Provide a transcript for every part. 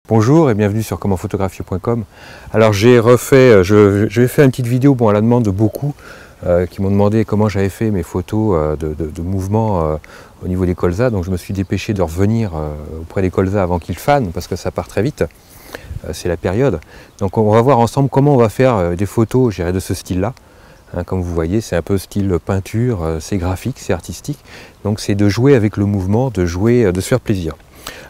Bonjour et bienvenue sur commentphotographier.com. Alors j'ai refait, je vais faire une petite vidéo à la demande de beaucoup qui m'ont demandé comment j'avais fait mes photos de mouvement au niveau des colzas. Donc je me suis dépêché de revenir auprès des colzas avant qu'ils fanent parce que ça part très vite. C'est la période. Donc on va voir ensemble comment on va faire des photos, je dirais, de ce style-là. Comme vous voyez, c'est un peu style peinture, c'est graphique, c'est artistique. Donc c'est de jouer avec le mouvement, de jouer, de se faire plaisir.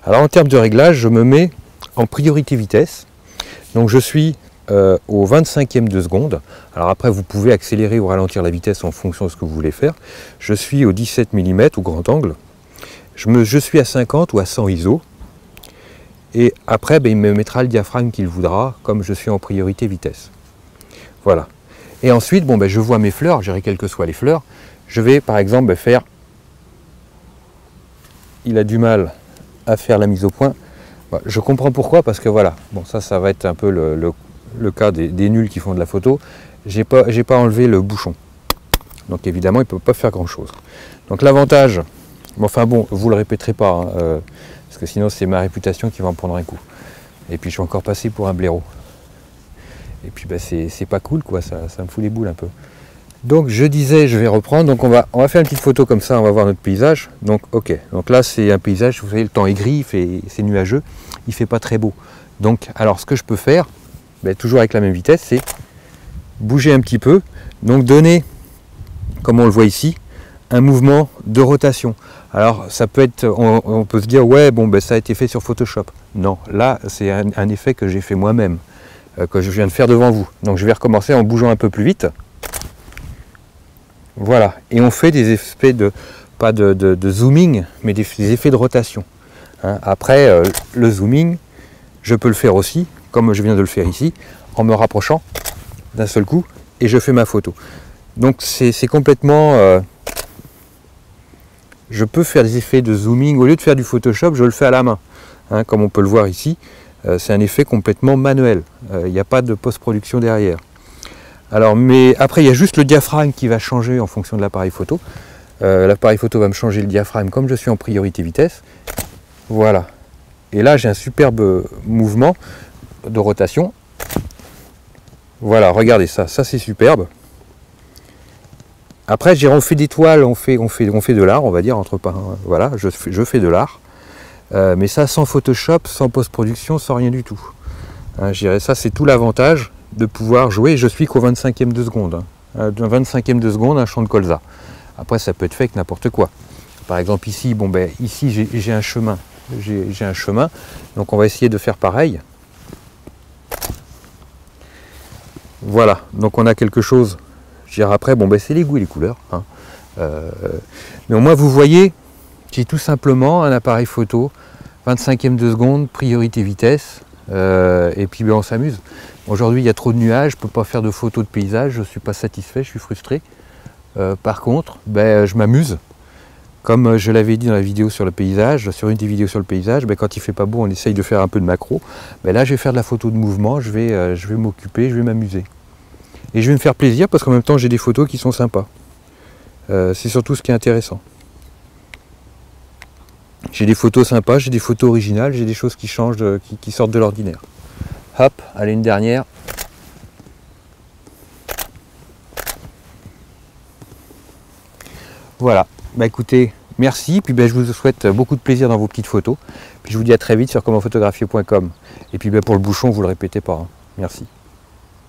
Alors en termes de réglage, je me mets en priorité vitesse. Donc je suis au 25e de seconde. Alors après, vous pouvez accélérer ou ralentir la vitesse en fonction de ce que vous voulez faire. Je suis au 17 mm ou grand angle. Je suis à 50 ou à 100 ISO. Et après, il me mettra le diaphragme qu'il voudra, comme je suis en priorité vitesse. Voilà. Et ensuite, je vois mes fleurs, je dirais quelles que soient les fleurs. Je vais par exemple faire... Il a du mal à faire la mise au point. Je comprends pourquoi, parce que voilà, ça va être un peu le cas des nuls qui font de la photo. J'ai pas enlevé le bouchon. Donc évidemment, il ne peut pas faire grand chose. Donc l'avantage, vous le répéterez pas, parce que sinon c'est ma réputation qui va en prendre un coup. Et puis je vais encore passer pour un blaireau. Et puis c'est pas cool, quoi, ça me fout les boules un peu. Donc je disais, je vais reprendre, donc on va faire une petite photo comme ça, on va voir notre paysage. Donc ok, donc là c'est un paysage, vous savez, le temps est gris, c'est nuageux, il fait pas très beau. Donc alors ce que je peux faire, toujours avec la même vitesse, c'est bouger un petit peu, donc donner, comme on le voit ici, un mouvement de rotation. Alors ça peut être, on peut se dire, ouais, ça a été fait sur Photoshop. Non, là c'est un effet que j'ai fait moi-même, que je viens de faire devant vous. Donc je vais recommencer en bougeant un peu plus vite. Voilà, et on fait des effets pas de zooming, mais des effets de rotation. Après, le zooming, je peux le faire aussi, comme je viens de le faire ici, en me rapprochant d'un seul coup, et je fais ma photo. Donc c'est complètement... je peux faire des effets de zooming, au lieu de faire du Photoshop, je le fais à la main. Comme on peut le voir ici, c'est un effet complètement manuel. Il n'y a pas de post-production derrière. Alors, mais après, il y a juste le diaphragme qui va changer en fonction de l'appareil photo. L'appareil photo va me changer le diaphragme comme je suis en priorité vitesse. Voilà. Et là, j'ai un superbe mouvement de rotation. Voilà, regardez ça. Ça, c'est superbe. Après, on fait des toiles, on fait de l'art, on va dire, entre parenthèses. Voilà, je fais de l'art. Mais ça, sans Photoshop, sans post-production, sans rien du tout. Je dirais ça, c'est tout l'avantage de pouvoir jouer. Je suis qu'au 25e de seconde. 25e de seconde, un champ de colza. Après, ça peut être fait avec n'importe quoi. Par exemple, ici, ici j'ai un chemin. J'ai un chemin. Donc, on va essayer de faire pareil. Voilà. Donc, on a quelque chose. Je dirais après, c'est les goûts et les couleurs. Mais au moins, vous voyez, j'ai tout simplement un appareil photo, 25e de seconde, priorité vitesse. Et puis on s'amuse. Aujourd'hui il y a trop de nuages, je ne peux pas faire de photos de paysage, je ne suis pas satisfait, je suis frustré. Par contre, je m'amuse. Comme je l'avais dit dans la vidéo sur le paysage, sur une des vidéos sur le paysage, quand il ne fait pas beau, on essaye de faire un peu de macro. Là je vais faire de la photo de mouvement, je vais m'occuper, je vais m'amuser. Et je vais me faire plaisir parce qu'en même temps j'ai des photos qui sont sympas. C'est surtout ce qui est intéressant. J'ai des photos sympas, j'ai des photos originales, j'ai des choses qui changent, qui sortent de l'ordinaire. Hop, allez, une dernière. Voilà, écoutez, merci, puis je vous souhaite beaucoup de plaisir dans vos petites photos. Puis je vous dis à très vite sur commentphotographier.com. Et puis pour le bouchon, vous le répétez pas. Merci.